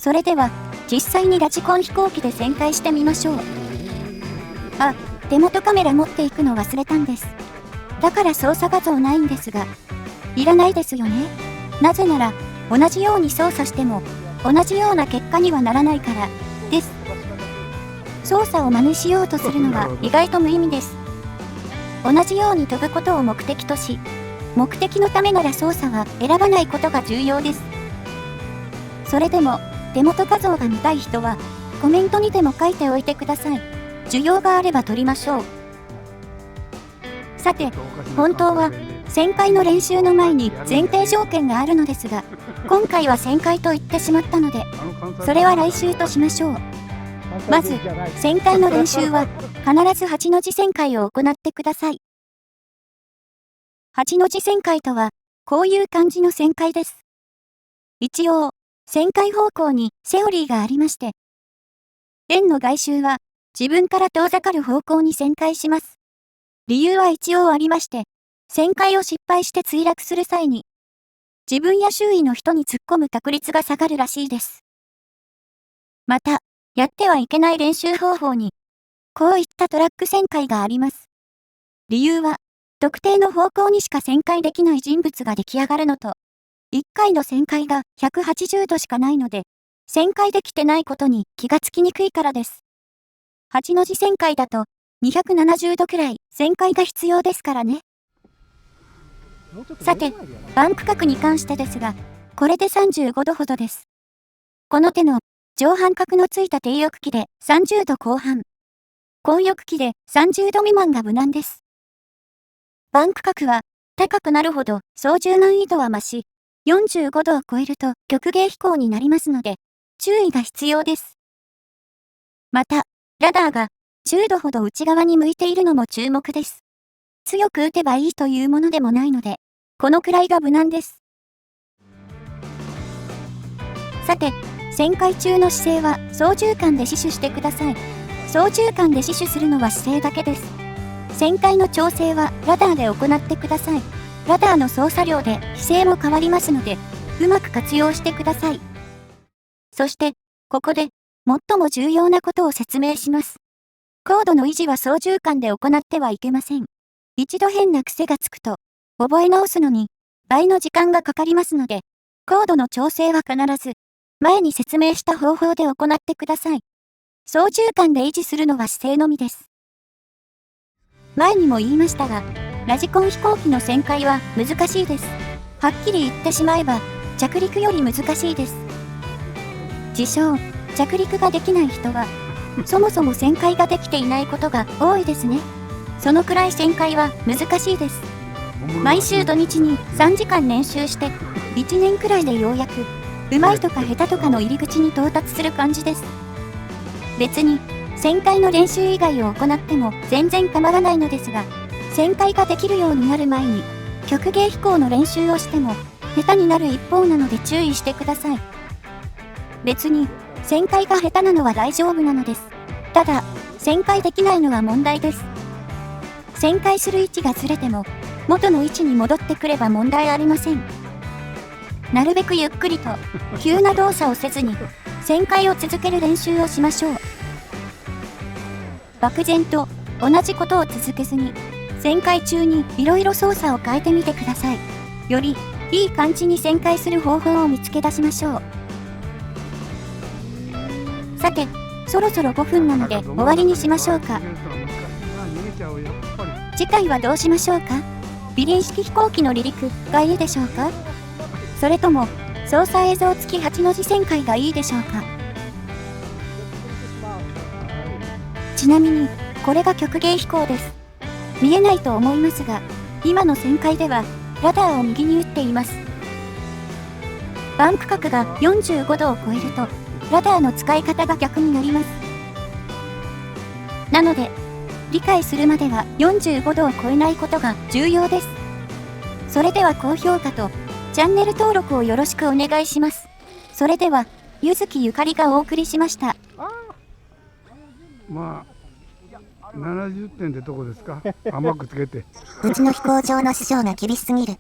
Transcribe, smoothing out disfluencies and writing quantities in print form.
それでは、実際にラジコン飛行機で旋回してみましょう。あ、手元カメラ持っていくの忘れたんです。だから操作画像ないんですが、いらないですよね。なぜなら、同じように操作しても、同じような結果にはならないから、です。操作を真似しようとするのは意外と無意味です。同じように飛ぶことを目的とし、目的のためなら操作は選ばないことが重要です。それでも、手元画像が見たい人は、コメントにでも書いておいてください。需要があれば撮りましょう。さて、本当は、旋回の練習の前に前提条件があるのですが、今回は旋回と言ってしまったので、それは来週としましょう。まず、旋回の練習は、必ず8の字旋回を行ってください。8の字旋回とは、こういう感じの旋回です。一応、旋回方向にセオリーがありまして、円の外周は、自分から遠ざかる方向に旋回します。理由は一応ありまして、旋回を失敗して墜落する際に、自分や周囲の人に突っ込む確率が下がるらしいです。また、やってはいけない練習方法に、こういったトラック旋回があります。理由は、特定の方向にしか旋回できない人物が出来上がるのと、1回の旋回が180度しかないので、旋回できてないことに気がつきにくいからです。8の字旋回だと、270度くらい旋回が必要ですからね。さて、バンク角に関してですが、これで35度ほどです。この手の上半角のついた低翼機で30度後半。後翼機で30度未満が無難です。バンク角は高くなるほど操縦難易度は増し、45度を超えると曲芸飛行になりますので、注意が必要です。また、ラダーが10度ほど内側に向いているのも注目です。強く打てばいいというものでもないので、このくらいが無難です。さて、旋回中の姿勢は操縦桿で死守してください。操縦桿で死守するのは姿勢だけです。旋回の調整はラダーで行ってください。ラダーの操作量で姿勢も変わりますので、うまく活用してください。そして、ここで、最も重要なことを説明します。高度の維持は操縦桿で行ってはいけません。一度変な癖がつくと、覚え直すのに倍の時間がかかりますので、高度の調整は必ず、前に説明した方法で行ってください。操縦桿で維持するのは姿勢のみです。前にも言いましたが、ラジコン飛行機の旋回は難しいです。はっきり言ってしまえば、着陸より難しいです。自称、着陸ができない人は、そもそも旋回ができていないことが多いですね。そのくらい旋回は難しいです。毎週土日に3時間練習して、1年くらいでようやく、上手いとか下手とかの入り口に到達する感じです。別に、旋回の練習以外を行っても全然構わないのですが、旋回ができるようになる前に、曲芸飛行の練習をしても、下手になる一方なので注意してください。別に、旋回が下手なのは大丈夫なのです。ただ、旋回できないのは問題です。旋回する位置がずれても、元の位置に戻ってくれば問題ありません。なるべくゆっくりと、急な動作をせずに、旋回を続ける練習をしましょう。漠然と、同じことを続けずに、旋回中にいろいろ操作を変えてみてください。より、いい感じに旋回する方法を見つけ出しましょう。さて、そろそろ5分なので終わりにしましょうか。次回はどうしましょうか？微輪式飛行機の離陸がいいでしょうか？それとも、操作映像付き8の字旋回がいいでしょうか？ちなみに、これが曲芸飛行です。見えないと思いますが、今の旋回では、ラダーを右に打っています。バンク角が45度を超えると、ラダーの使い方が逆になります。なので、理解するまでは45度を超えないことが重要です。それでは高評価とチャンネル登録をよろしくお願いします。それでは、ゆずきゆかりがお送りしました。まあ、70点ってとこですか。甘くつけて。うちの飛行場の師匠が厳しすぎる。